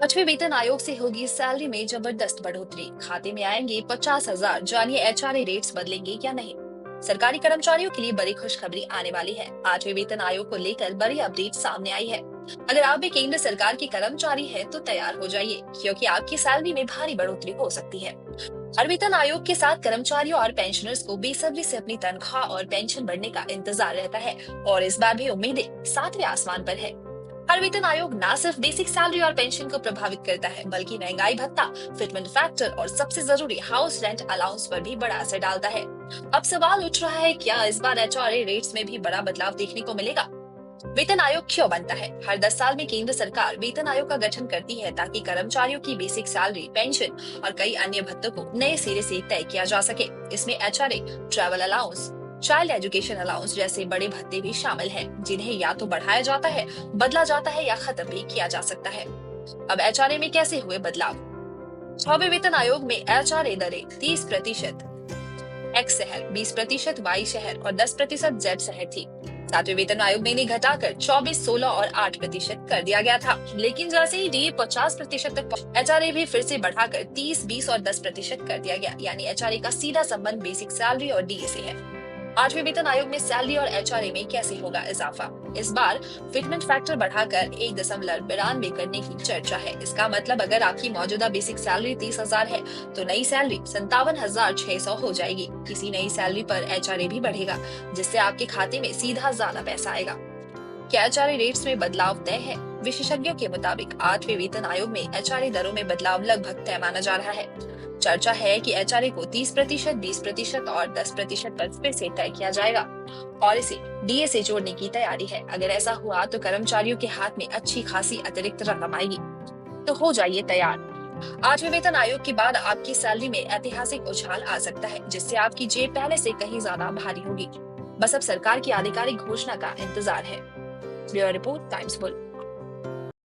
पांचवें वेतन आयोग से होगी सैलरी में जबरदस्त बढ़ोतरी, खाते में आएंगे 50,000। जानिए एचआरए रेट्स बदलेंगे या नहीं। सरकारी कर्मचारियों के लिए बड़ी खुशखबरी आने वाली है। आठवें वेतन आयोग को लेकर बड़ी अपडेट सामने आई है। अगर आप भी केंद्र सरकार के कर्मचारी हैं तो तैयार हो जाइए, क्योंकि आपकी सैलरी में भारी बढ़ोतरी हो सकती है। हर वेतन आयोग के साथ कर्मचारियों और पेंशनर्स को बेसब्री से अपनी तनख्वाह और पेंशन बढ़ने का इंतजार रहता है, और इस बार भी उम्मीदें सातवें आसमान पर है। हर वेतन आयोग न सिर्फ बेसिक सैलरी और पेंशन को प्रभावित करता है, बल्कि महंगाई भत्ता, फिटमेंट फैक्टर और सबसे जरूरी हाउस रेंट अलाउंस पर भी बड़ा असर डालता है। अब सवाल उठ रहा है, क्या इस बार एचआरए रेट्स में भी बड़ा बदलाव देखने को मिलेगा? वेतन आयोग क्यों बनता है? हर 10 साल में केंद्र सरकार वेतन आयोग का गठन करती है, ताकि कर्मचारियों की बेसिक सैलरी, पेंशन और कई अन्य भत्तों को नए सिरे से तय किया जा सके। इसमें HRA, travel allowance, child education allowance जैसे बड़े भत्ते भी शामिल हैं, जिन्हें या तो बढ़ाया जाता है, बदला जाता है या खत्म भी किया जा सकता है। अब एचआरए में कैसे हुए बदलाव? 6वें वेतन आयोग में एचआरए दरें 30% एक्स शहर, 20% वाई शहर और 10% जेड शहर थी। 7वें वेतन आयोग में इन्हें घटाकर 24, 16 और 8% कर दिया गया था। लेकिन जैसे ही डीए 50% तक पहुंचा, एचआरए भी फिर से बढ़ाकर 30, 20 और 10% कर दिया गया। यानी एचआरए का सीधा संबंध बेसिक सैलरी और डीए से है। 8वें वेतन आयोग में सैलरी और एचआरए में कैसे होगा इजाफा? इस बार फिटमेंट फैक्टर बढ़ाकर 1.92 करने की चर्चा है। इसका मतलब अगर आपकी मौजूदा बेसिक सैलरी 30,000 है, तो नई सैलरी 57,600 हो जाएगी। इसी नई सैलरी पर एचआरए भी बढ़ेगा, जिससे आपके खाते में सीधा ज्यादा पैसा आएगा। क्या एचआरए रेट्स में बदलाव तय है? विशेषज्ञों के मुताबिक 8वें वेतन आयोग में एचआरए दरों में बदलाव लगभग तय माना जा रहा है। चर्चा है कि एचआरए को 30%, 20% और 10% पर फिर से तय किया जाएगा, और इसे डीए से जोड़ने की तैयारी है। अगर ऐसा हुआ तो कर्मचारियों के हाथ में अच्छी खासी अतिरिक्त रकम आएगी। तो हो जाइए तैयार। 8वें वेतन आयोग के बाद आपकी सैलरी में ऐतिहासिक उछाल आ सकता है, जिससे आपकी जेब पहले से कहीं ज्यादा भारी होगी। बस अब सरकार की आधिकारिक घोषणा का इंतजार है। Bureau report, times full.